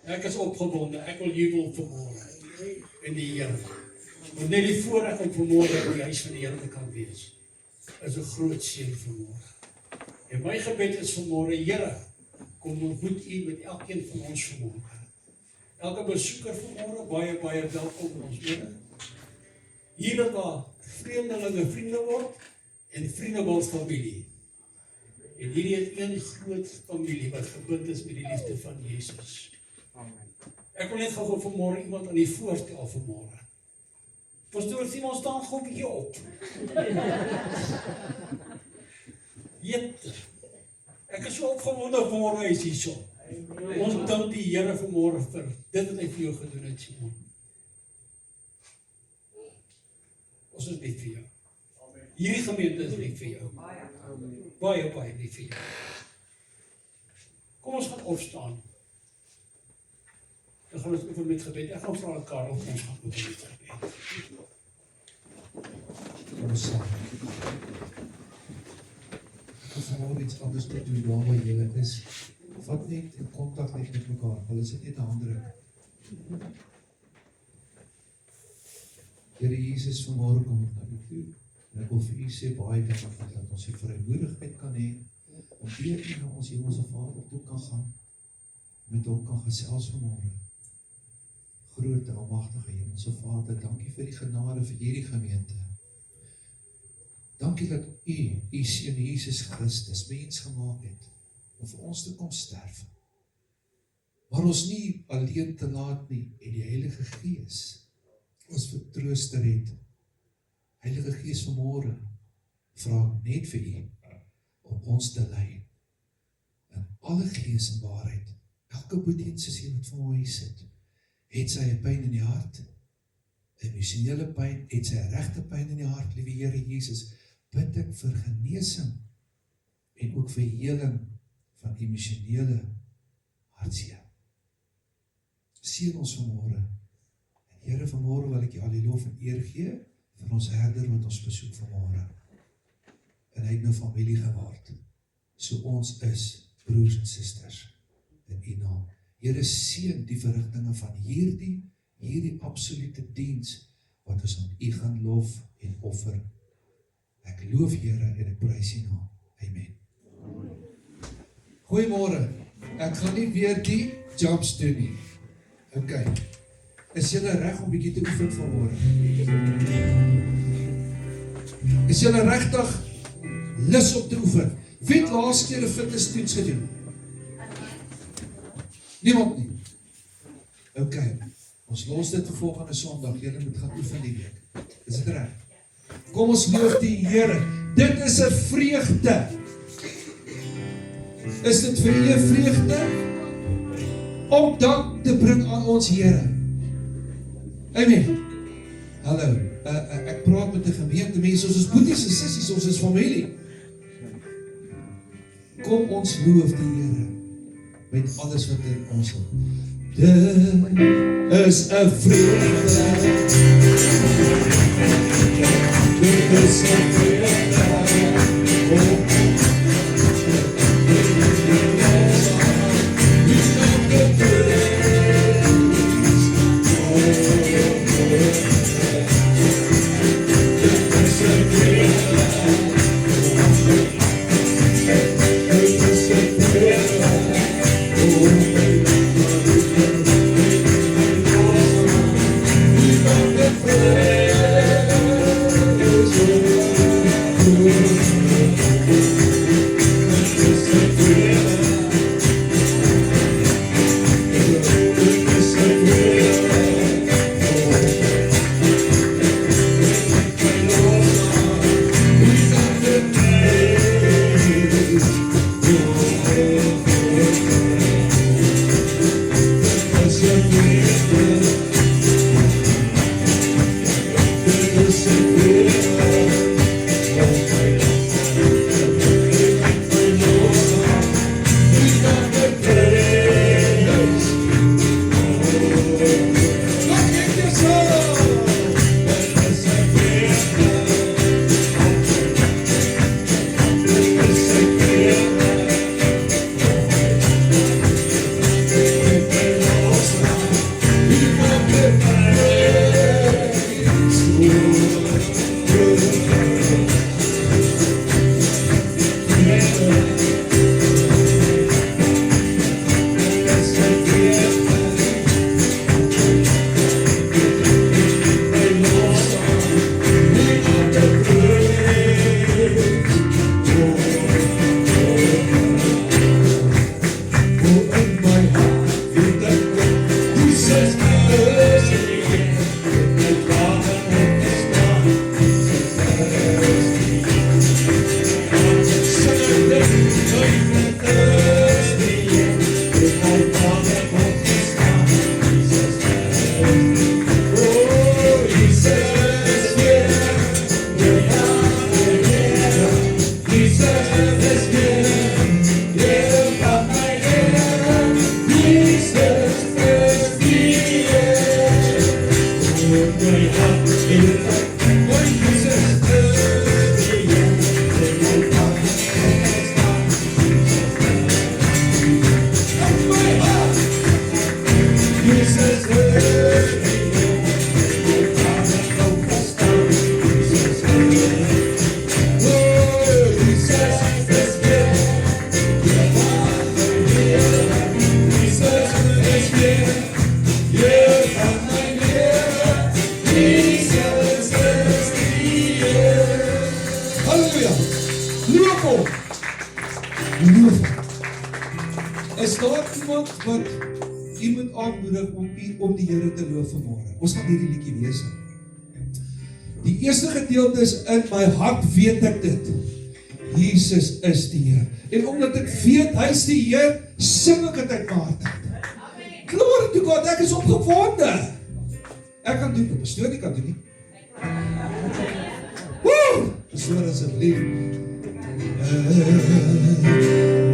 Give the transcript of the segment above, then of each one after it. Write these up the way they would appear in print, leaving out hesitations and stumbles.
Ek is opgewonde, ek wil jubel vanmôre in die Here. Want net die voorreg om vanmôre in die huis van die Here te kan wees, is 'n groot seën vanmôre. En my gebed is vanmôre, Here, kom ontmoet U met elkeen van ons vanmôre. Elke besoeker vanmôre, baie welkom in ons midde. Hier waar vreemdelinge vriende word en vriende word familie. En hierdie is een groot familie wat gebind is met die liefde van Jesus. Ek wil net gou vanmôre iemand aan die voorstel vanmôre. Pastoor Simon, staan gou 'n bietjie op. Jette. Ek is so opgewonde vanmôre hy is hierso. Ons dank die Here vanmôre vir dit wat hy vir jou gedoen het, Simon. Ons is lief vir jou. Hierdie gemeente is lief vir jou. Baie lief vir jou. Kom ons gaan opstaan. Dan gaan ons oefen met gebed. Ek gaan vra aan Karel of ons gaan oefen met gebed. Kom ons saam. Ek wil vanmôre iets anders te doen waar waar julle is. Vat net in kontak net met mekaar. Hulle sit net 'n handdruk. Here Jesus, vanmôre kom ek na U toe. En ek wil vir U sê baie dankie dat ons die vrymoedigheid kan hê om weer na ons Hemelse Vader toe kan gaan, met hom kan gesels vanmôre. Groot almagtige Hemelse Vader, dankie vir die genade vir hierdie gemeente. Dankie dat U Seun Jesus Christus mens gemaak het om vir ons te kom sterf. Maar ons nie alleen te laat nie en die Heilige Gees ons vertrooster het. Heilige Gees vanmôre vra ek net vir U om ons te lei in alle gees en waarheid. Elke boeteense siel wat voor my sit, het sy 'n pyn in die hart, 'n emosionele pyn, het sy 'n regte pyn in die hart, liewe Here Jesus, bid ek vir genesing en ook vir heling van emosionele hartseer. Seën ons vanmôre. En Here, vanmôre wil ek U al die lof en eer gee vir ons herder wat ons besoek vanmôre. En hy het nou familie geword. So ons is broers en susters in U naam. Here, seën die verrigtinge van hierdie absolute diens wat ons aan U gaan lof en offer. Ek loof Here en ek prys U naam. Amen. Goeiemôre. Ek gaan nie weer die jumps doen nie. OK. Is julle reg om bietjie te oefen vanmôre? Is julle regtig lus om te oefen? Wie het laas keer 'n fitnesstoets gedoen? Niemand nie. OK. Ons los dit vir volgende Sondag. Julle moet gaan oefen die week. Is dit reg? Kom ons loof die Here. Dit is 'n vreugde. Is dit vir u 'n vreugde om dank te bring aan ons Here? Amen. Hallo. Ek praat met 'n gemeente mense, ons is boeties en sissies, ons is familie. Kom ons loof die Here met alles wat in ons is. Dit is 'n vreugde. Dit is 'n vreugde. U moet aanmoedig om die Here te loof vanmôre. Ons gaan hierdie liedjie lees. Die eerste gedeelte is in my hart weet ek dit. Jesus is die Heer. En omdat ek weet hy is die Heer, sing ek dit uit my hart uit. Glory to God, ek is opgewonde. Ek kan doen, pastoor nie kan doen nie. Woe! Pastoor asseblief.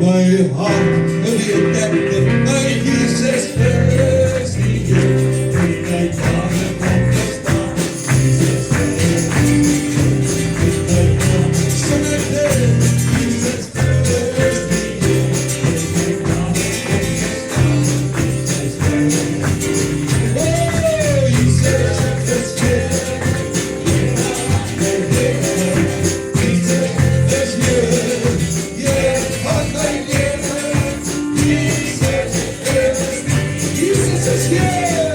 My heart weet ek dit. My Jesus is die Heer. En my Vader kom verstaan. Jesus is die Heer. Sing ek dit. Jesus is die Heer. En my Vader kom verstaan. Jesus is die Heer.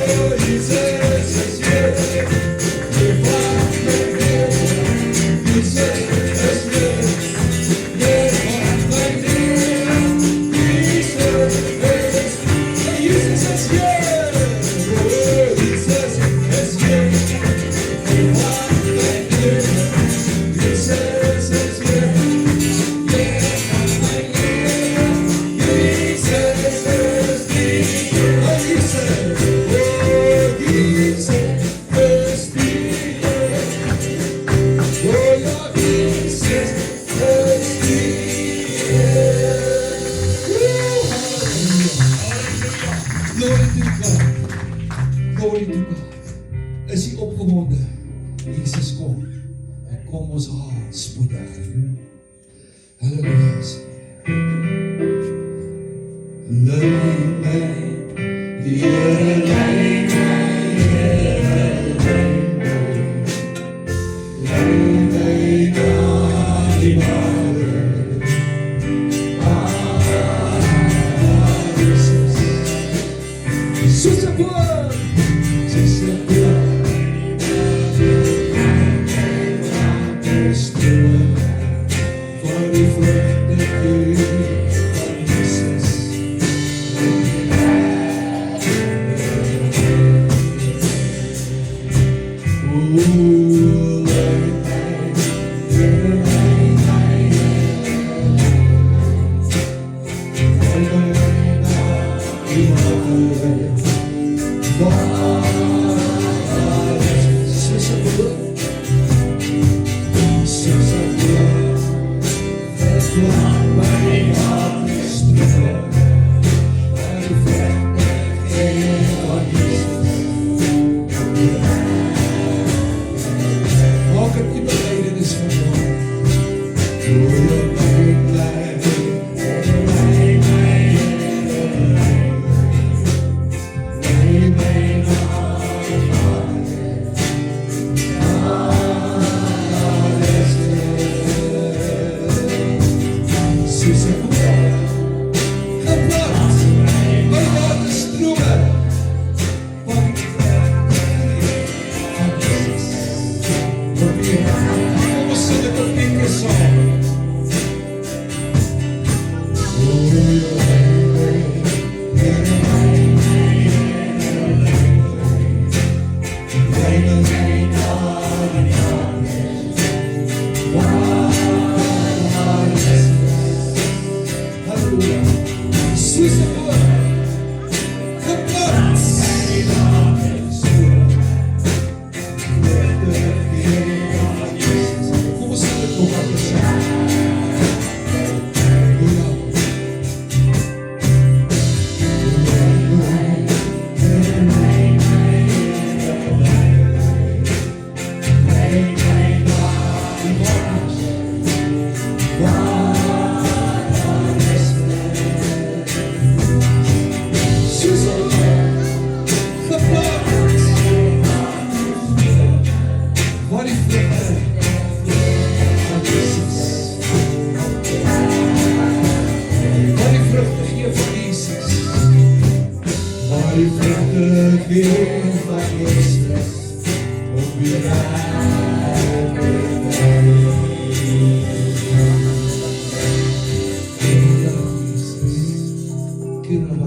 Oh, Jesus is die Heer. Is hy opgewonde? Jesus kom. En kom ons haal spoedig. Halleluja. Lei my, die Here lei my na die Vader. Soos 'n boom, soos 'n boom.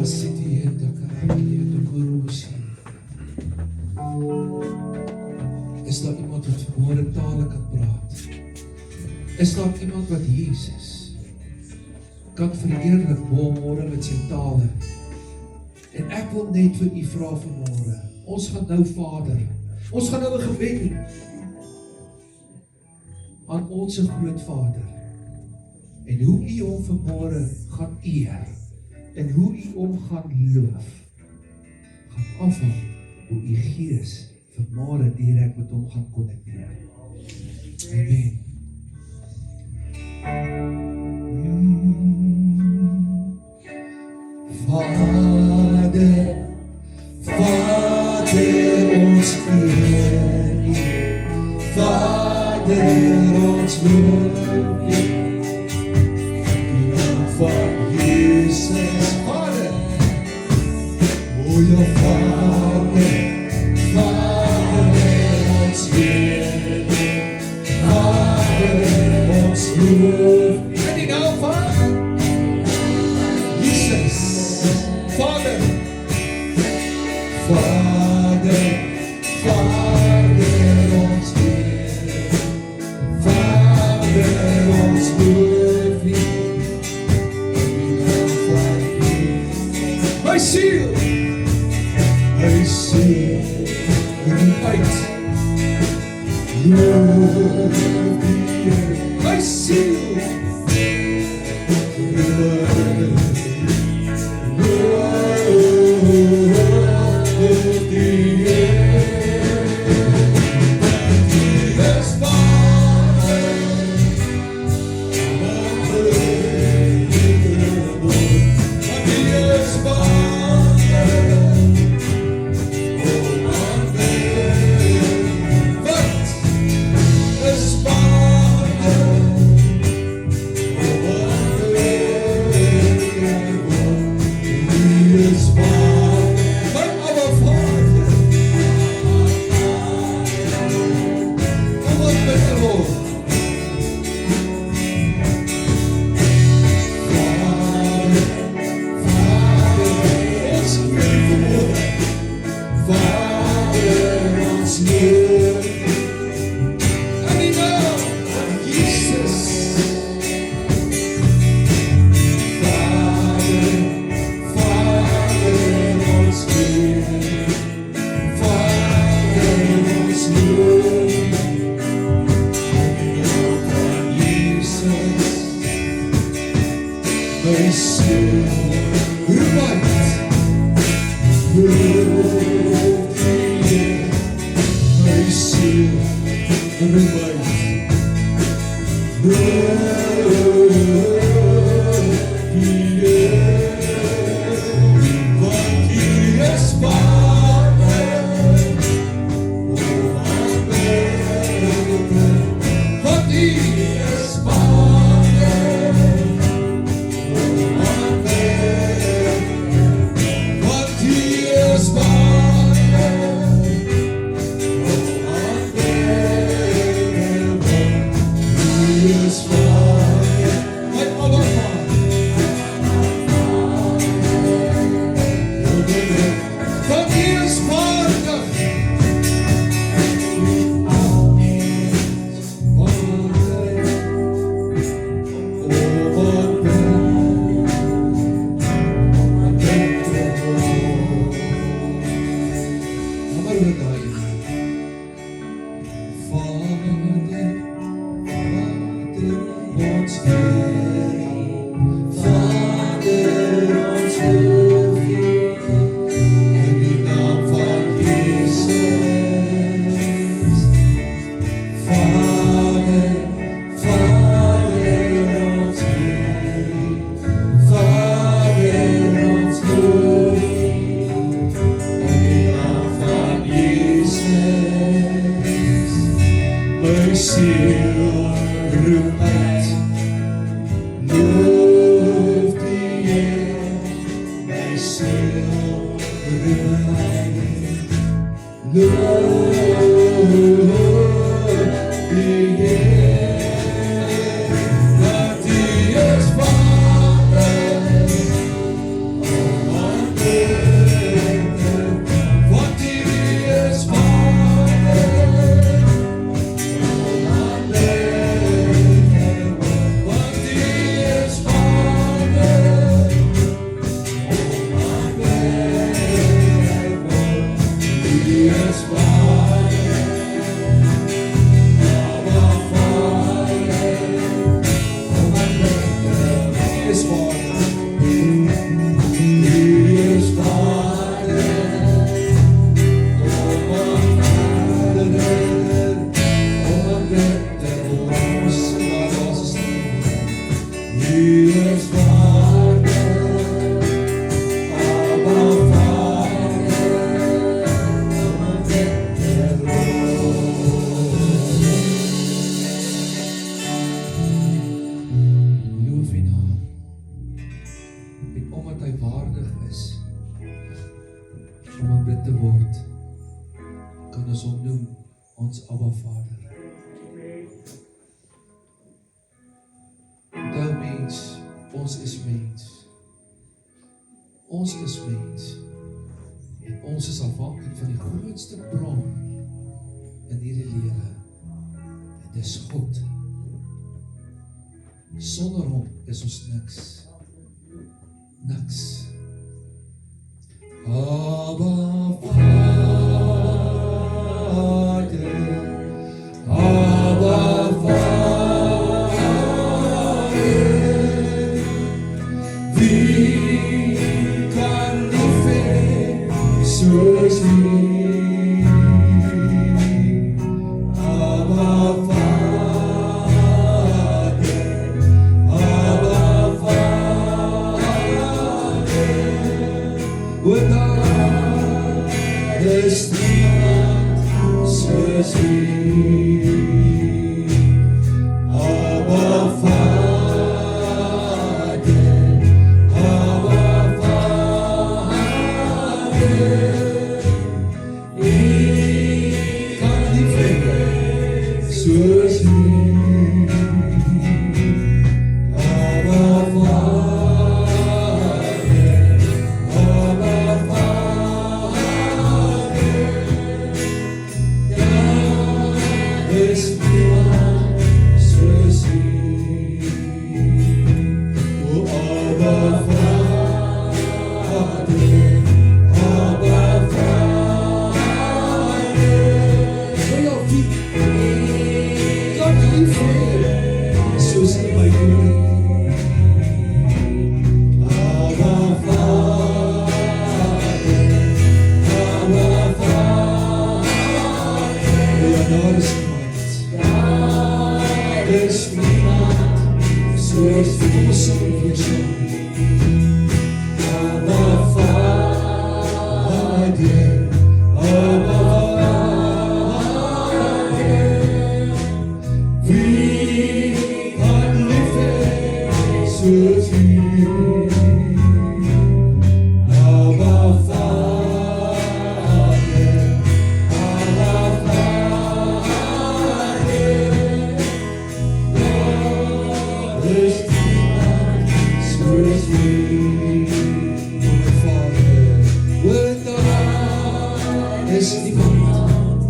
City Jesus kan verheerlik môre met sy tale. En ek wil net vir u vra vanmôre, ons gaan nou Vader, ons gaan nou 'n gebed doen aan ons groot Vader. En hoe u hom vanmôre gaan eer, en hoe u hom gaan loof, gaan afhang hoe u Gees vanmôre direk met hom gaan konnekteer. Amen. Vader, Vader, ons eer u. Vader, ons loof u. In die naam van Jesus, Vader, o ja Vader, Vader, ons eer u. Vader, ons loof u. In die naam van Jesus, Vader, Vader, Vader, ons Heer, Vader, ons loof u, in die naam van U. My siel, roep uit, loof u, my siel, om aanbid te word, kan ons hom noem ons Abba Vader. Onthou mens, ons is mens. Ons is mens. En ons is afhanklik van die grootste bron in hierdie lewe. En dis God. Sonder hom is ons niks. Niks. Abba Vader, Abba Vader, wie kan lief hê soos U? Abba Vader, Abba Vader, want daar is niemand soos U. Abba Vader, Abba Vader, wie kan lief hê soos U? Abba Vader, Abba Vader, daar is niemand soos U. O Abba Vader, Abba Vader, wie kan lief hê soos U my Heer? Abba Vader, Abba Vader, ja, daar is niemand. Daar is niemand soos U. Kom ons sing weer saam. Abba Vader, Abba Vader, wie kan lief hê soos U? Abba Vader, Abba Vader, daar is niemand soos U. O Vader, want daar is niemand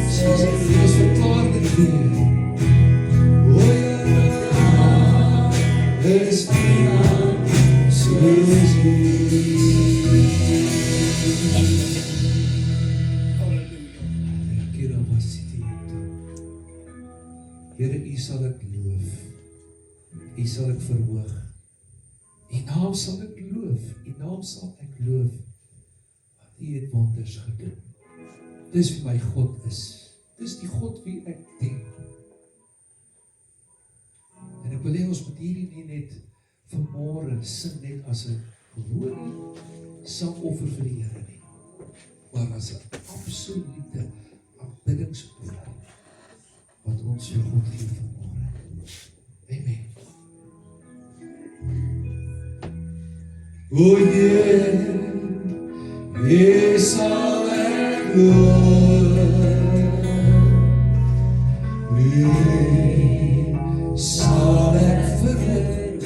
soos U. Ons verklaar dit weer. O ja, daar is niemand soos U. Halleluja. Kira wasiti. Here, U sal ek loof. U sal ek verhoog. U naam sal ek loof. U naam sal ek loof. Want U het wonders gedoen. Dis wie my God is. Dis die God wie ek dien. En ek wil hê ons moet hierdie nie net vanmôre sing net as 'n gewone sangoffer vir die Here nie, maar as 'n absolute aanbiddingsoffer wat ons vir God gee vanmôre. Amen. O Heer, U sal ek loof. U sal ek verhoog.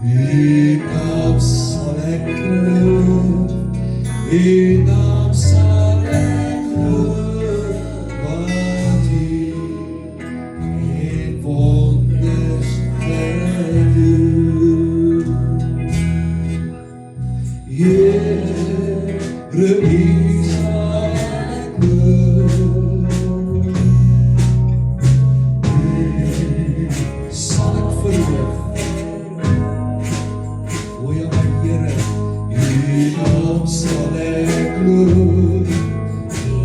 U naam sal ek loof. U naam sal ek loof. Want U het wonders gedoen. Here, U sal ek loof. Sal ek verhoog. O ja, my Here, U naam sal ek loof.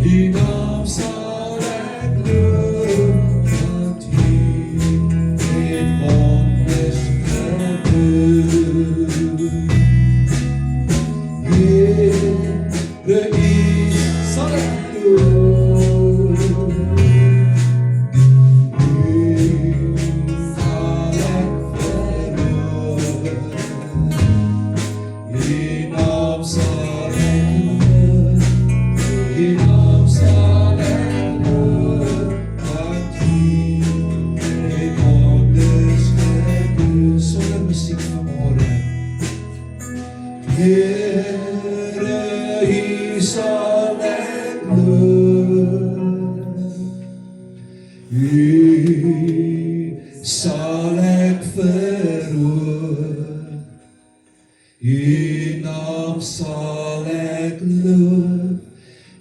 U naam sal ek loof. Want U het wonders gedoen. Here, U sal ek loof. U sal ek verhoog. U naam Here, U sal ek loof, U sal ek verhoog, U naam sal ek loof,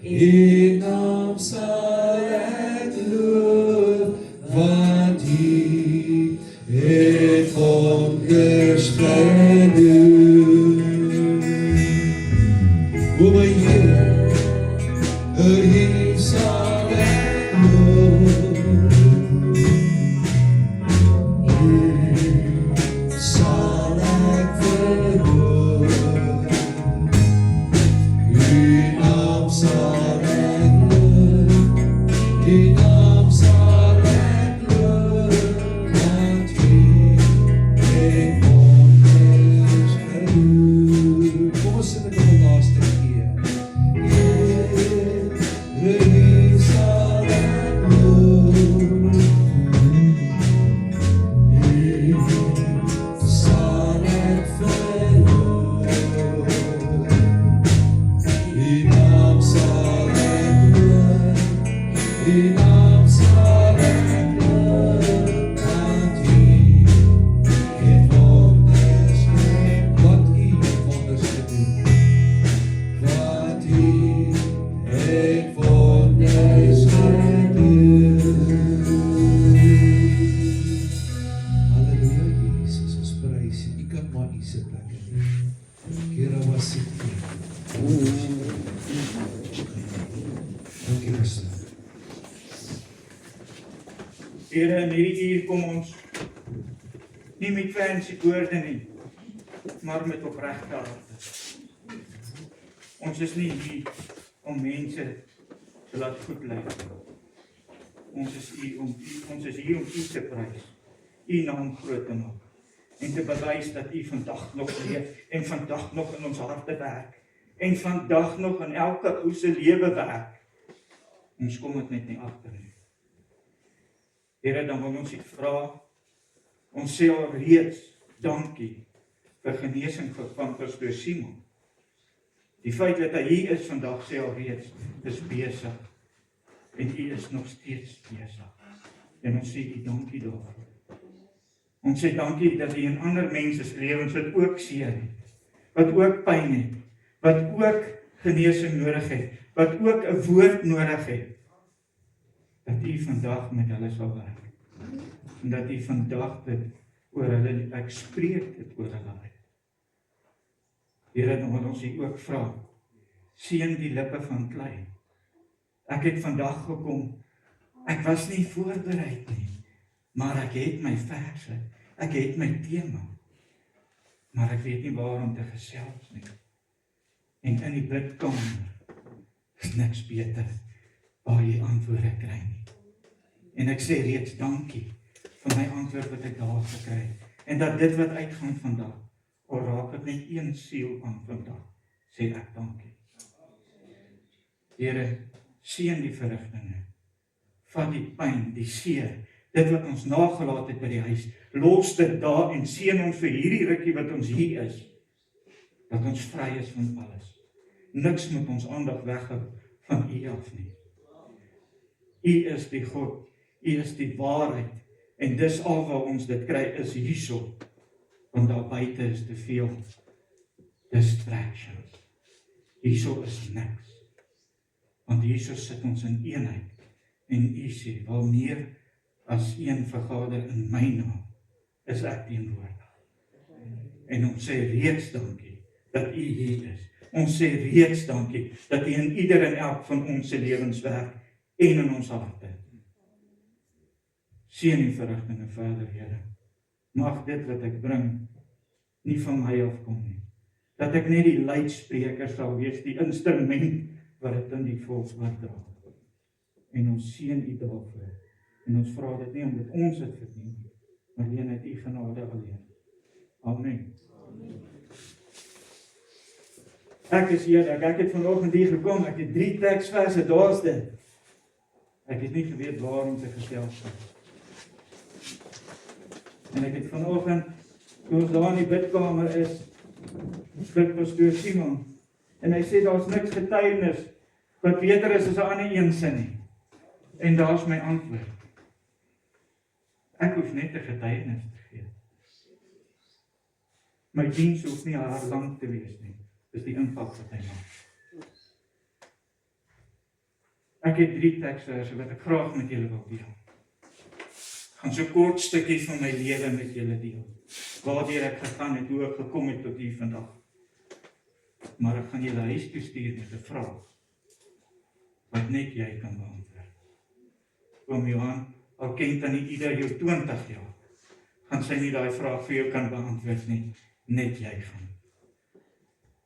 U naam sal ek loof, want U het wonders gedoen. O my Here, U sal ek loof, U sal ek verhoog, U naam sal ek loof, U naam sal ek loof, want U het wonders gedoen. Kom ons sing dit nog 'n laaste keer. U sal ek loof, U sal ek verhoog, U naam sal ek loof, U naam sal ek loof, want U het wonders gedoen. Wat U het wonders gedoen. Wat U het wonders gedoen. Halleluja, Jesus, ons prys U. U kan maar U se plek in. Here was dit. Dankie, Rustig. Here, in hierdie uur kom ons nie met fancy woorde nie, maar met opregte harte. Ons is nie hier om mense te laat goed lyk. Ons is hier om U te prys, U naam groot te maak en te bewys dat U vandag nog leef en vandag nog in ons harte werk en vandag nog in elke ou se lewe werk. Ons kom dit net nie agter nie. Here, dan wil ons U vra, ons sê al reeds dankie vir genesing van Pastoor Simon. Die feit dat hy hier is vandag sê al reeds, is besig. En U is nog steeds besig. En ons sê U dankie daarvoor. Ons sê dankie dat U in ander mense se lewens wat ook seer het, wat ook pyn het, wat ook genesing nodig het, wat ook 'n woord nodig het, dat U vandag met hulle sal werk. En dat U vandag dit oor hulle, ek spreek dit oor hulle uit. Here, dan wil ons U ook vra, seën die lippe van Klei. Ek het vandag gekom, ek was nie voorbereid nie, maar ek het my verse, ek het my tema, maar ek weet nie waarom te gesels nie. En in die bidkamer is niks beter waar jy antwoorde kry nie. En ek sê reeds dankie vir my antwoord wat ek daar gekry het. En dat dit wat uitgaan vandag, al raak het net een siel aan vandag, sê ek dankie. Here, seën die verrigtinge, van die pyn, die seer, dit wat ons nagelaat het by die huis, los dit daar en seën ons vir hierdie rukkie wat ons hier is, dat ons vry is van alles. Niks moet ons aandag weghou van U af nie. U is die God, U is die waarheid, en dis al waar ons dit kry is hierso, want daar buite is te veel distractions. Hierso is niks, want hierso sit ons in eenheid, en U sê, wel meer as een vergader in my naam, is ek teenwoordig. En ons sê reeds dankie, dat U hier is. Ons sê reeds dankie, dat U in ieder en elk van ons se lewens werk, en in ons harte. Seën die verrigtinge verder, Here. Mag dit wat ek bring, nie van my afkom nie. Dat ek net die luidspreker sal wees, die instrument, wat dit in die volk dra. En ons seën U daarvoor. En ons vra dit nie omdat ons dit verdien, maar alleen uit U genade alleen. Amen. Ek is eerlik, ek het vanoggend hier gekom, ek het 3 teksverse, daar's dit. Ek het nie geweet waarom te gesels nie. En ek het vanoggend, toe ons daar in die bidkamer is, Ons bid pastoor Simon, en hy sê daar's niks getuienis wat beter is as 'n ander een sin nie. En daar's my antwoord. Ek hoef net 'n getuienis te gee. My diens hoef nie haar lank te wees nie. Dis die impak wat hy maak. Ek het 3 teksverse wat ek graag met julle wil deel. Ek gaan so kort stukkie van my lewe met julle deel. Waardeur ek gegaan het, hoe ek gekom het tot hier vandag. Maar ek gaan julle huis toe stuur met 'n vraag wat net jy kan beantwoord. Oom Johan, al ken tannie Ida jou 20 jaar, gaan sy nie daai vraag vir jou kan beantwoord nie, net jy gaan.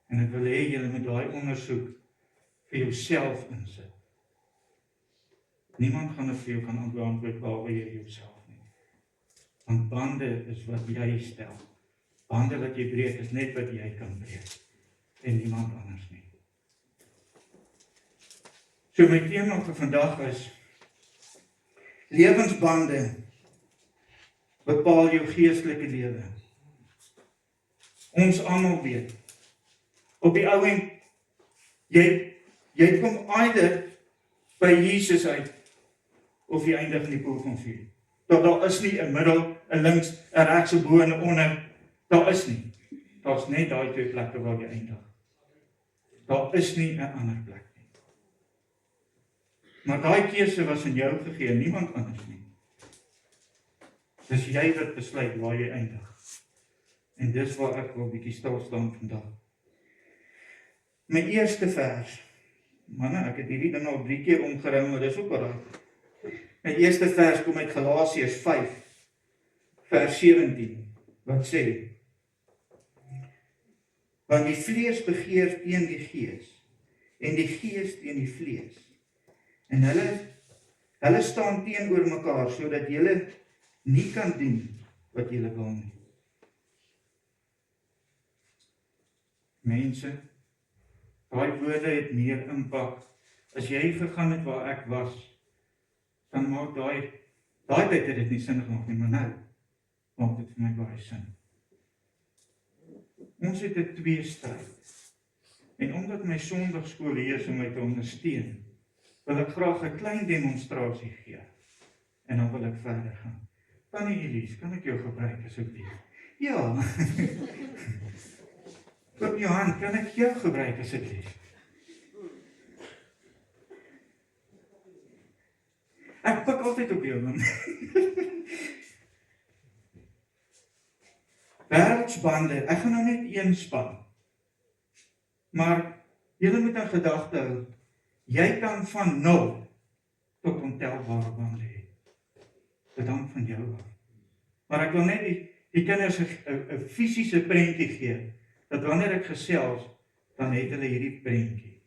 En ek wil hê julle moet daai ondersoek vir jouself insit. Niemand gaan dit vir jou kan beantwoord behalwe jy jouself nie. Want bande is wat jy stel. Bande wat jy breek is net wat jy kan breek. En niemand anders nie. So my tema vir vandag is lewensbande bepaal jou geestelike lewe. Ons almal weet. Op die ou end, jy kom either by Jesus uit of jy eindig in die poel van vuur. Daar is nie 'n middel, 'n links, 'n regs, 'n bo en 'n onder. Daar is nie. Daar's net daai 2 plekke waar jy eindig. Daar is nie 'n ander plek nie. Maar daai keuse was in jou gegee, niemand anders nie. Dis jy wat besluit waar jy eindig. En dis waar ek wil bietjie stil staan vandag. My eerste vers. Manne, ek het hierdie ding al 3 keer omgeruim, maar dis ook al raai. My eerste vers kom uit Galasiërs 5, vers 17, wat sê: Want die vlees begeer teen die gees, en die gees teen die vlees. En hulle staan teenoor mekaar, sodat julle nie kan doen wat julle wil nie. Mense, daai woorde het meer impak. As jy gegaan het waar ek was, dan maak daai tyd het dit nie sin gemaak nie, maar nou maak dit vir my baie sin. Ons het 'n tweestryd. En omdat my Sondagskool hier is om my te ondersteun, wil ek graag 'n klein demonstrasie gee. En dan wil ek verder gaan. Tannie Elise, kan ek jou gebruik asseblief? Ja. Oom Johan, kan ek jou gebruik asseblief? Ek pik altyd op jou, man. Wêreldsbande, ek gaan nou net een span. Maar julle moet in gedagte hou, jy kan van 0 tot ontelbare bande hê. Dit hang van jou af. Maar ek wil net die kinders 'n fisiese prentjie gee, dat wanneer ek gesels, dan het hulle hierdie prentjie.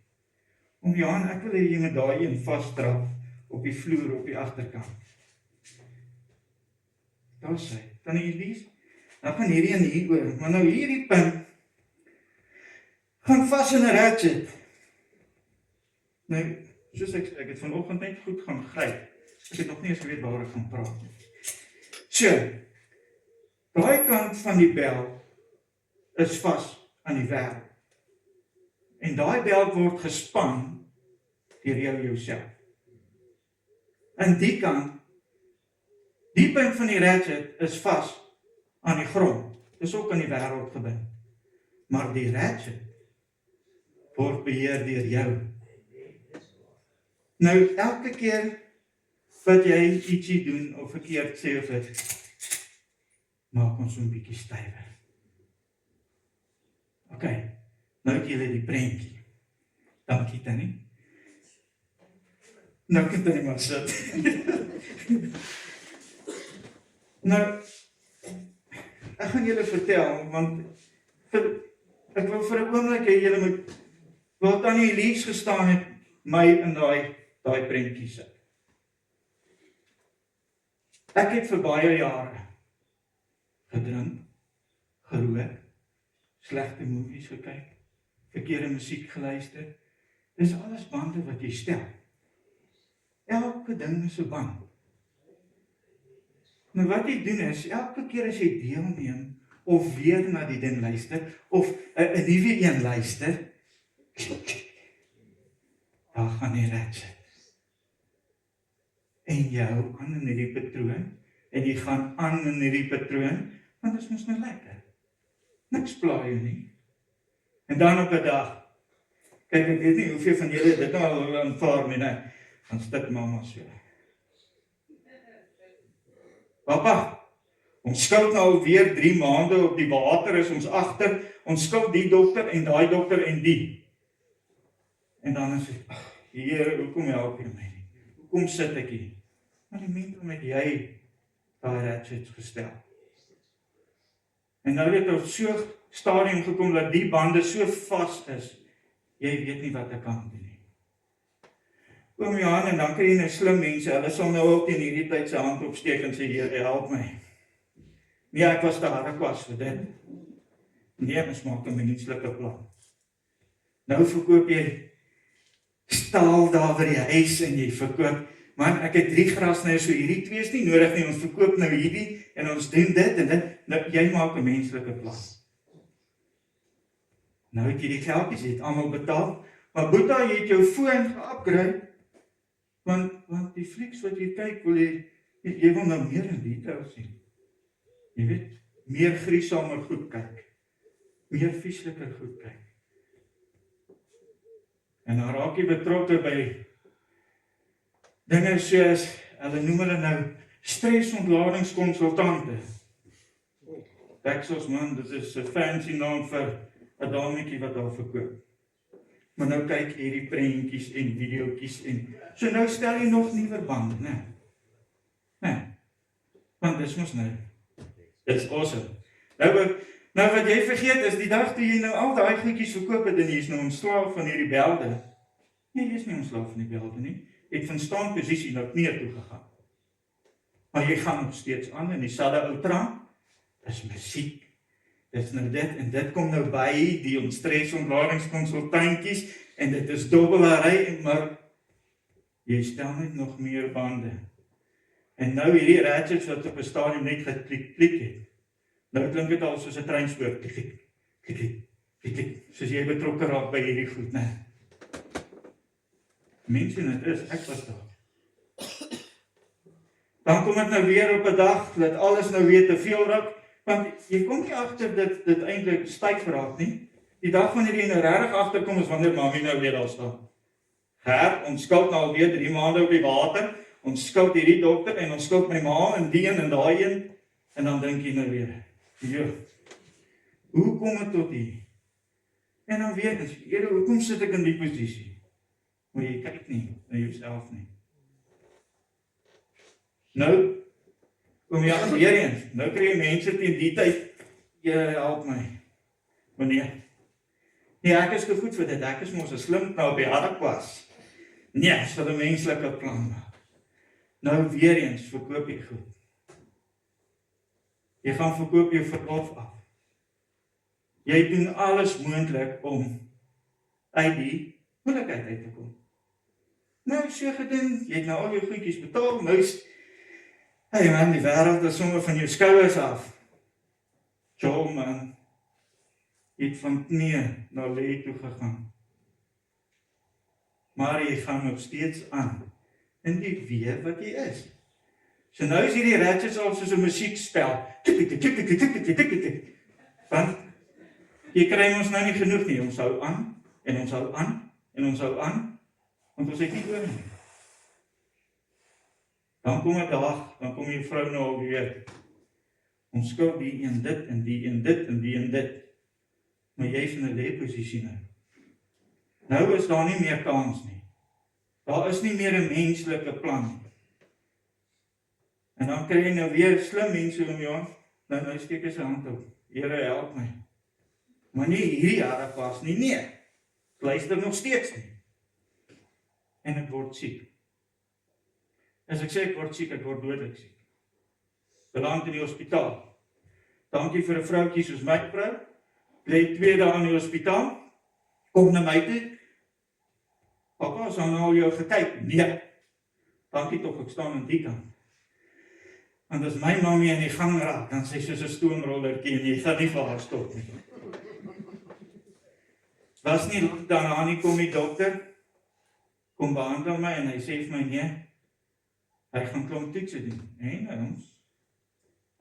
Oom Johan, ek wil hê jy moet daai een vasdrap op die vloer op die agterkant. Daar sê, tannie Elise, dan gaan hierdie een hier oor, maar nou hierdie punt gaan vas in 'n ratchet. Nou, soos ek het vanoggend net goed gaan gryp. Ek het nog nie eens geweet waar ek gaan praat nie. So, daai kant van die bel is vas aan die wêreld. En daai bel word gespan deur jouself. En die kant, die punt van die ratchet is vas aan die grond. Dis ook aan die wêreld gebind. Maar die ratchet word beheer deur jou. Nou, elke keer wat jy ietsie doen of verkeerd sê of dit, maak ons so 'n bietjie stywer. OK, nou het julle die prentjie. Dankie, Tannie. Nou kan Tannie maar sit. Nou, ek gaan julle vertel, want ek wil vir 'n oomblik hê julle moet, waar Tannie Elise gestaan het, my in daai prentjie sit. Ek het vir baie jare gedrink, gerook, slegte movies gekyk, verkeerde musiek geluister. Dis alles bande wat jy stel. Elke ding is 'n band. Nou wat jy doen is, elke keer as jy deelneem of weer na die ding luister, of 'n nuwe een luister, daar gaan die ratchet. En jy hou aan in hierdie patroon, en jy gaan aan in hierdie patroon, want dit is mos nou lekker. Niks pla jou nie. En dan op 'n dag, kyk, ek weet nie hoeveel van julle dit nou al aanvaar nie, dan stik mamma so. Papa, ons skuld nou weer 3 maande op die water, is ons agter, ons skuld die dokter en daai dokter en die. En dan is ek, Here, hoekom help jy my nie? Hoekom sit ek hier? Maar die mentor met jy daai ratchet gestel. En nou het ons so stadium gekom dat die bande so vas is, jy weet nie wat ek kan doen nie. Oom Johan, en dan kry jy nou slim mense, hulle sal nou ook in hierdie tyd sy hand opsteek en sê, Here, help my. Nee, ek was te harrekwas vir dit. Nee, ons maak 'n menslike plan. Nou verkoop jy staal daar by die huis en jy verkoop, man, ek het 3 grasnye, so hierdie 2 is nie nodig nie, ons verkoop nou hierdie en ons doen dit en dit, nou jy maak 'n menslike plan. Nou het jy die geldjies, jy het almal betaal, maar Boeta, jy het jou foon ge-upgrade, want die flieks wat jy kyk, jy wil nou meer in detail sien. Jy weet, meer gruisamer goed kyk, meer viesliker goed kyk. En dan raak jy betrokke by dinge soos, hulle noem hulle nou stresontlaadingskonsultante. Texas man, dit is 'n fancy naam vir 'n dametjie wat daar verkoop. Maar nou kyk hierdie prentjies en videoetjies en so nou stel jy nog nie verband, né? Nee. Want dis mos nou. Dis awesome. Nou wat jy vergeet is die dag toe jy nou al daai goedjies verkoop het en jy is nou ontslaaf van hierdie belde. Nee, jy is nie ontslaaf van die belde nie. Jy het van staanposisie na knie toe gegaan. Maar jy gaan nog steeds aan in dieselfde ou tram. Dis musiek. Dis nou dit en dit kom nou by die stresontlaadingskonsultantjies en dit is dobbelary, maar jy stel net nog meer bande. En nou hierdie ratchets wat op 'n stadium net geklik het. Nou klink dit al soos 'n treinspoor. Klik, soos jy betrokke raak by hierdie goed, né? Mense, dit is, ek was daar. Dan kom dit nou weer op 'n dag, dat alles nou weer te veel raak, want jy kom nie agter dit eintlik styf raak nie. Die dag wanneer jy nou regtig agterkom is wanneer mami nou weer daar staan. Ons skuld nou alweer 3 maande op die water, ons skuld hierdie dokter en ons skuld my ma en die een en daai een, en dan dink jy nou weer, hoe kom dit tot hier? En dan weer eens, Here, hoekom sit ek in die posisie? Maar jy kyk nie na jouself nie. Nou, kom jy aan weer eens, nou kry jy mense teen die tyd, Here, help my. Maar nee, ek is te goed vir dit, ek is mos 'n slim nou op die harrekwas. Nee, ek sal 'n menslike plan maak. Nou weer eens, verkoop jy goed. Jy gaan verkoop jou verlof af. Jy doen alles moontlik om uit die moeilikheid uit te kom. Nou, so gedoen, jy het nou al jou goedjies betaal, nou is, hey man, die wêreld is sommer van jou skouers af. Jo man, jy het van knie na lê toe gegaan. Maar jy gaan nog steeds aan, en jy weet wat jy is. So nou is hierdie ratchets al soos 'n musiekspel. Want jy kry ons nou nie genoeg nie, ons hou aan, en ons hou aan, en ons hou aan, want ons het nie oor nie. Dan kom 'n dag, dan kom jou vrou nou alweer. Ons skuld die een dit, en die een dit, en die een dit. Maar jy is in 'n lê-posisie nou. Nou is daar nie meer kans nie. Daar is nie meer 'n menslike plan nie. En dan kry jy nou weer slim mense om jou, nou steek jy sy hand op. Here, help my. Maar nie hierdie harrekwas nie, nee. Ek luister nog steeds nie. En ek word siek. As ek sê ek word siek, ek word dodelik siek. Beland in die hospitaal. Dankie vir 'n vroutjie soos my vrou. Lê 2 dae in die hospitaal. Kom na my toe. Papa, ons gaan nou jou gekyk. Nee. Dankie tog, ek staan aan die kant. Want as my mammie in die gang raak, dan sê sy soos 'n stoomrollertjie en jy gaan nie vir haar stop nie. Was nie daarna nie kom die dokter, kom behandel my en hy sê vir my, nee, hy gaan klomp toetse doen. En ons,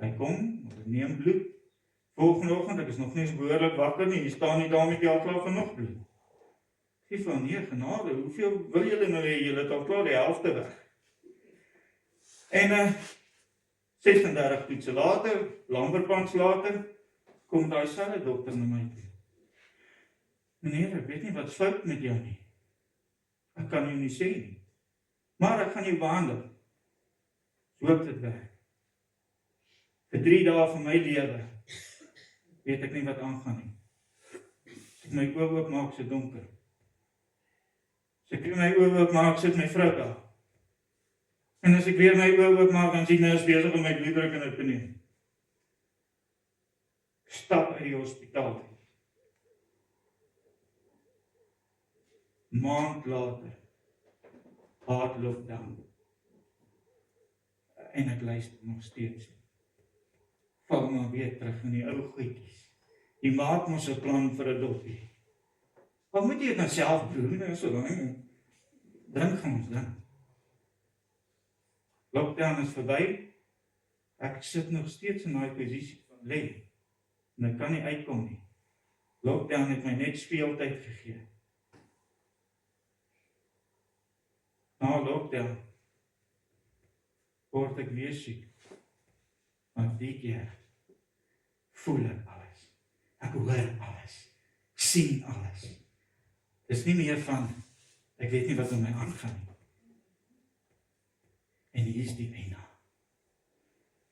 hy kom, hy neem bloed. Volgende oggend, ek is nog nie eens behoorlik wakker nie, hier staan die dametjie al klaar vir nog bloed. Ek sê van, nee, genade, hoeveel wil julle nou hê? Julle het al klaar die helfte weg. En 36 toetse later, lamberpans later, kom daai selfde dokter na my toe. Meneer, ek weet nie wat fout met jou nie. Ek kan jou nie sê nie. Maar ek gaan jou behandel. So hoop dit werk. Vir 3 dae van my lewe weet ek nie wat aangaan nie. As ek my oë oopmaak, is dit donker. As ek my oë oopmaak, sit my vrou daar. En as ek weer my oë oopmaak, dan sien ek besig om my bloeddruk in te neem. Ek stap uit die hospitaal. Maand later, hard lockdown. En ek luister nog steeds. Val maar weer terug in die ou goedjies. Die maak mos 'n plan vir 'n doppie. Wat moet jy dit nou self doen? Nou so lang. Drink gaan ons dan. Lockdown is verby. Ek sit nog steeds in daai posisie van lê. En ek kan nie uitkom nie. Lockdown het my net speeltyd gegee. Na lockdown word ek weer siek. Maar die keer voel ek alles. Ek hoor alles. Ek sien alles. Dis nie meer van, ek weet nie wat met my aangaan nie. En hier is die einde.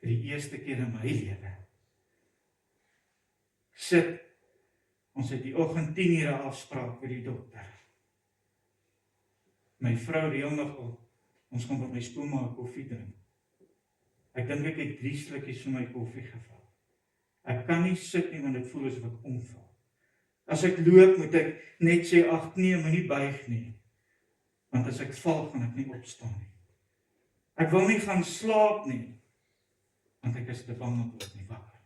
Vir die eerste keer in my lewe. Sit, ons het die oggend 10 ure afspraak by die dokter. My vrou reël nogal, ons gaan by my skoonma 'n koffie drink. Ek dink ek het 3 slukkies van my koffie gevat. Ek kan nie sit nie, want dit voel asof ek omval. As ek loop, moet ek net sê, ag nee, moenie buig nie. Want as ek val, gaan ek nie opstaan nie. Ek wil nie gaan slaap nie, want ek is te bang om word nie wakker.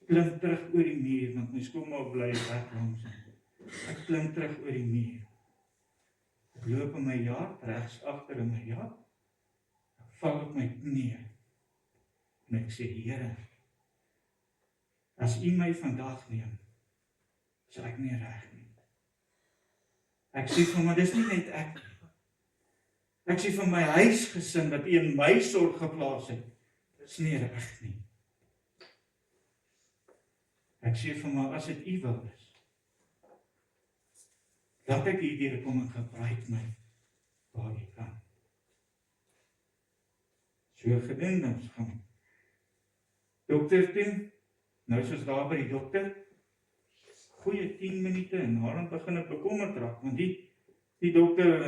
Ek klim terug oor die muur, want my skoonma bly weg langs my. Ek klim terug oor die muur. Ek loop in my jaard, regs agter in my jaard. Ek val op my knie. En ek sê, Here, as U my vandag neem, is ek nie reg nie. Ek sê vir my, dis nie net ek nie. Ek sê vir my huisgesin, dat U in my sorg geplaas het, dis nie reg nie. Ek sê vir my, as dit U wil is, dat ek hierdeur kom en gebruik my, waar U kan. So gedoen, ons gaan dokter toe, nou soos daar by die dokter, goeie 10 minute en daarom begin ek bekommerd raak, want die dokter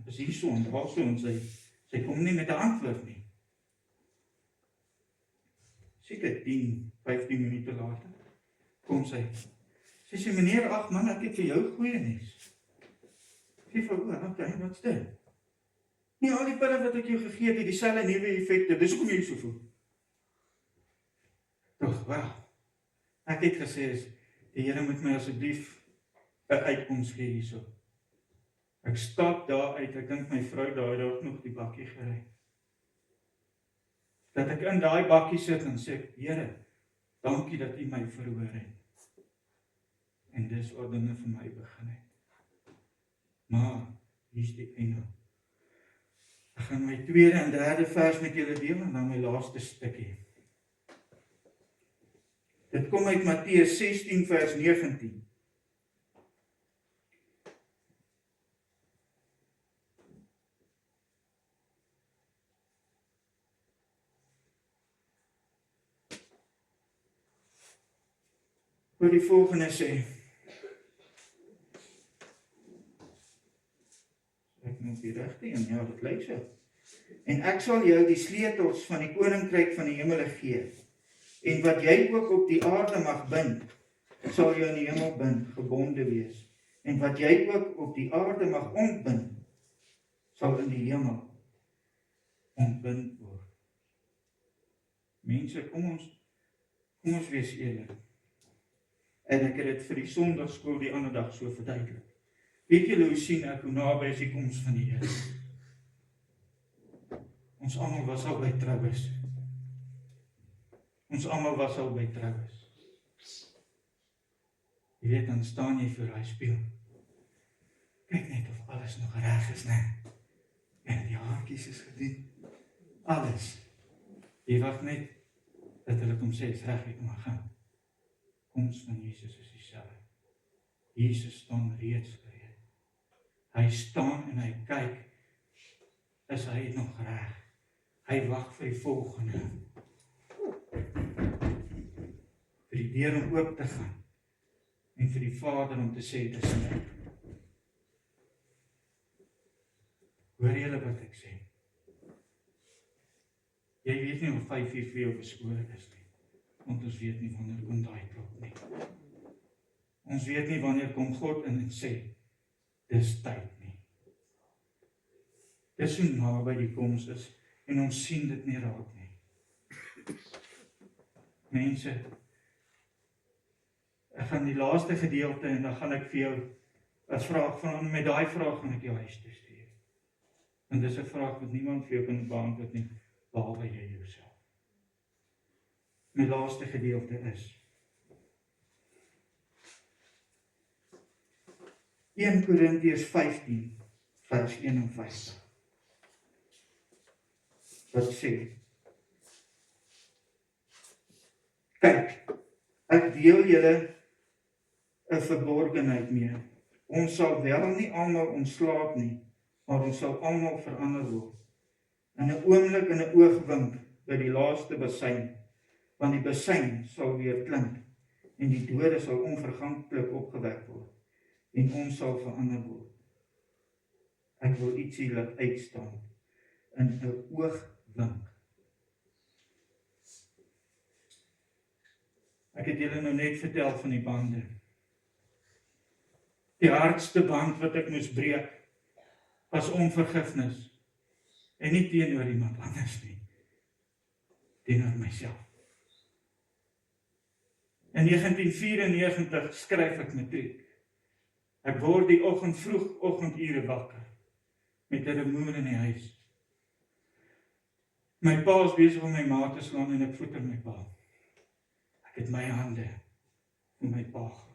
is hier so en daar so en sy kom nie met 'n antwoord nie. Seker 10, 15 minute later, kom sy. Sy sê, meneer, ag man, ek het vir jou goeie nuus. Sê vir oor, okay, wat's dit? Nie al die pille wat ek jou gegee het, dieselfde nuwe effekte, dis hoekom jy so voel. Toch, wel, ek het gesê, die Here moet my asseblief 'n uitkoms gee hierso. Ek stap daar uit, ek dink my vrou daar het nog die bakkie gery. Dat ek in daai bakkie sit en sê, Here, dankie dat U my verhoor het. En dis waar dinge vir my begin het. Maar, hier is die einde. Ek gaan my 2de en 3de vers met julle deel en dan my laaste stukkie. Dit kom uit Matteus 16 vers 19. Wat die volgende sê. Ek moet die regte en ja, dit lyk so. En ek sal jou die sleutels van die koninkryk van die hemele gee. En wat jy ook op die aarde mag bind, sal jy in die hemel gebonde wees. En wat jy ook op die aarde mag ontbind, sal in die hemel ontbind word. Mense, kom ons wees eerlik. En ek het dit vir die Sondagskool die ander dag so verduidelik. Weet julle hoe sien ek hoe naby is die koms van die Here? Ons almal was al by troues. Ons almal was al by troues. Jy weet, dan staan jy voor daai spieël. Kyk net of alles nog reg is, né? En die haartjies is gedoen. Alles. Jy wag net dat hulle kom sê, is reg, ek mag gaan. Koms van Jesus is dieselfde. Jesus staan reeds gereed. Hy staan en hy kyk, is hy nog reg. Hy wag vir die volgende. Vir die deur om oop te gaan. En vir die Vader om te sê, dis my. Hoor julle wat ek sê? Jy weet nie of 5 uur vir jou beskore is nie. Want ons weet nie wanneer kom daai klok nie. Ons weet nie wanneer kom God in en sê, dis tyd nie. Dis so naby die koms is, en ons sien dit nie raak nie. Mense, ek gaan die laaste gedeelte, en dan gaan ek vir jou 'n vraag van, met daai vraag gaan ek jou huis toe stuur. En dis 'n vraag wat niemand vir jou kan beantwoord nie, behalwe jy jouself. My laaste gedeelte is 1 Korintiërs 15 vers 51. Wat sê? Kyk, ek deel julle 'n verborgenheid mee. Ons sal wel nie almal ontslaap nie, maar ons sal almal verander word. In 'n oomblik en 'n oogwink by die laaste basyn, want die basyn sal weer klink, en die dode sal onverganklik opgewek word, en ons sal verander word. Ek wil ietsie laat uitstaan, in 'n oogwink. Ek het julle nou net vertel van die bande. Die hardste band wat ek moes breek, was onvergifnis. En nie teenoor iemand anders nie. Teenoor myself. In 1994 skryf ek matriek. Ek word die vroegoggendure wakker, met 'n rumoer in die huis. My pa is besig om my ma te slaan en ek voeter my pa. Ek het my hande vir my pa gehou.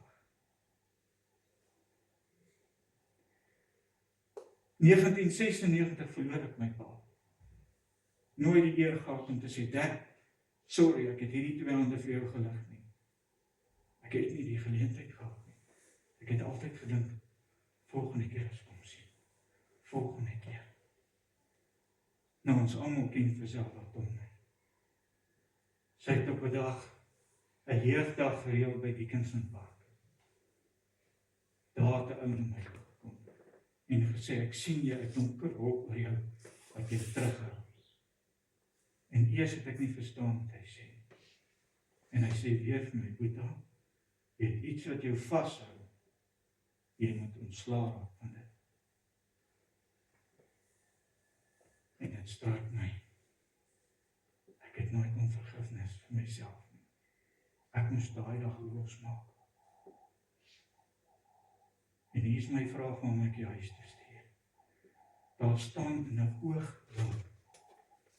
1996 verloor ek my pa. Nooit die eer gehad om te sê, Dad, sorry, ek het hierdie 2 hande vir jou gelig nie. Ek het nie die geleentheid gehad nie. Ek het altyd gedink, volgende keer as kom sien. Volgende keer. Nou ons almal ken vir Selma Tom. Sy het op 'n dag 'n jeugdag gereël by Dickinson Park. Daar het 'n ou na my gekom en gesê, ek sien jy 'n donker wolk oor jou, wat jy terughou. En eers het ek nie verstaan wat hy sê. En hy sê weer vir my, Boeta, jy het iets wat jou vashou, jy moet ontslaa raak van dit. En dit straat my. Ek het nooit onvergifnis vir myself nie. Ek moes daai dag losmaak. En hier is my vraag waarom ek jou huis toe stuur. Daar staan in 'n oogwink.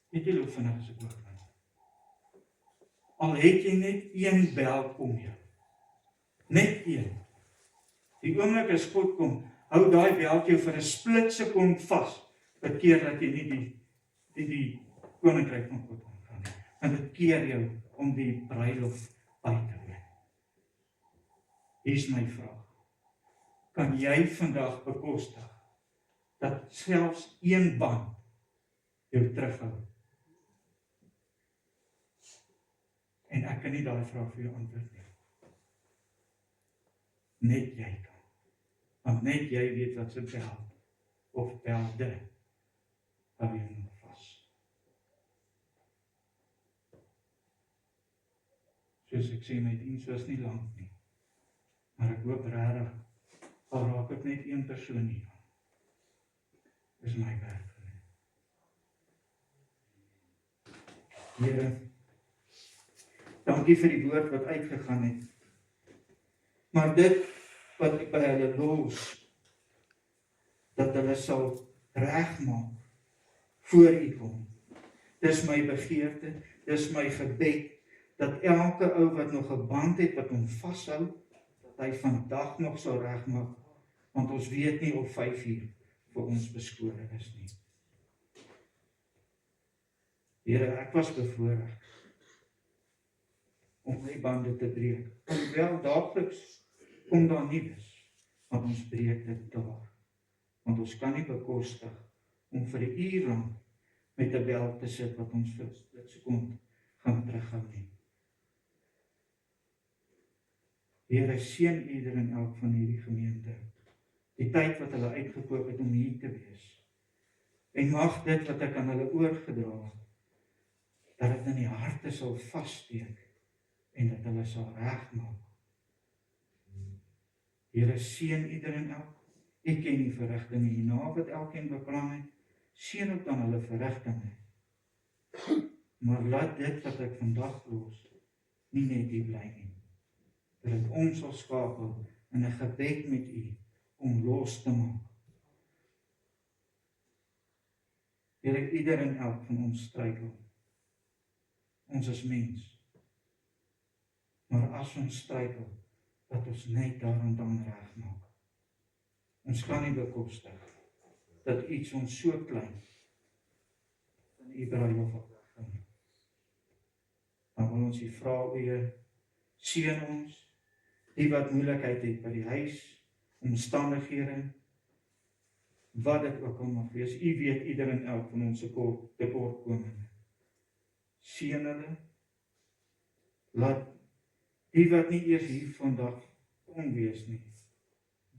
Weet jy hoe vinnig is 'n oogwink? Al het jy net 1 bel om jou. Net 1. Die oomblik as God kom, hou daai bel jou vir 'n split sekond vas, dit keer dat jy nie die koninkryk van God aangaan nie. En dit keer jou om die bruilof by te woon. Hier is my vraag. Kan jy vandag bekostig dat selfs 1 band jou terughou? En ek kan nie daai vraag vir jou antwoord nie. Net jy kan. Want net jy weet wat se bel of belde hou jy nog vas. Soos ek sê, my diens was nie lank nie. Maar ek hoop regtig, al raak ek net 1 persoon hier. Dis my werk. Here, dankie vir die woord wat uitgegaan het. Maar dit wat ek by hulle los, dat hulle sal regmaak voor U kom. Dis my begeerte, dis my gebed, dat elke ou wat nog 'n band het wat hom vashou, dat hy vandag nog sal regmaak, want ons weet nie of 5 uur vir ons beskore is nie. Here, ek was bevoorreg om my bande te breek. Hoewel daagliks kom daar nuus, want ons breek dit daar. Want ons kan nie bekostig om vir 'n uur lank met 'n bel te sit wat ons vir 'n sekond gaan terughou nie. Here, seën ieder en elk van hierdie gemeente, die tyd wat hulle uitgekoop het om hier te wees. En mag dit wat ek aan hulle oorgedra het, dat dit in die harte sal vassteek en dat hulle sal regmaak. Here, seën ieder en elk. U ken die verrigtinge hierna wat elkeen beplan het. Seën ook dan hulle verrigtinge. Maar laat dit wat ek vandag los, nie net hier bly nie. Dat dit ons sal skakel in 'n gebed met U om los te maak. Here, ieder en elk van ons struikel. Ons is mens. Maar as ons struikel, dat ons net daaraan dan regmaak. Ons kan nie bekostig dat iets ons so klein in U bruilof weggaan. Dan wil ons U vra, O Heer, seën ons, die wat moeilikheid het by die huis, omstandighede, wat dit ook al mag wees. U weet ieder en elk van ons tekortkominge. Seën hulle, laat die wat nie eers hier vandag kon wees nie,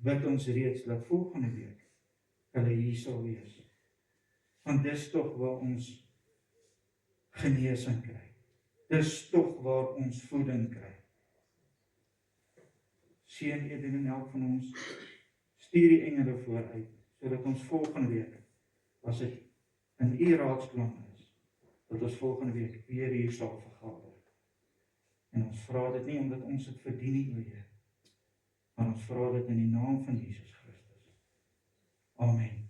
bid ons reeds dat volgende week hulle hier sal wees. Want dis tog waar ons genesing kry. Dis tog waar ons voeding kry. Seën ieder en elk van ons, stuur die engele vooruit, sodat ons volgende week, as dit in U raadsplan is, dat ons volgende week weer hier sal vergader. En ons vra dit nie omdat ons dit verdien nie, O Heer, maar ons vra dit in die naam van Jesus Christus. Amen.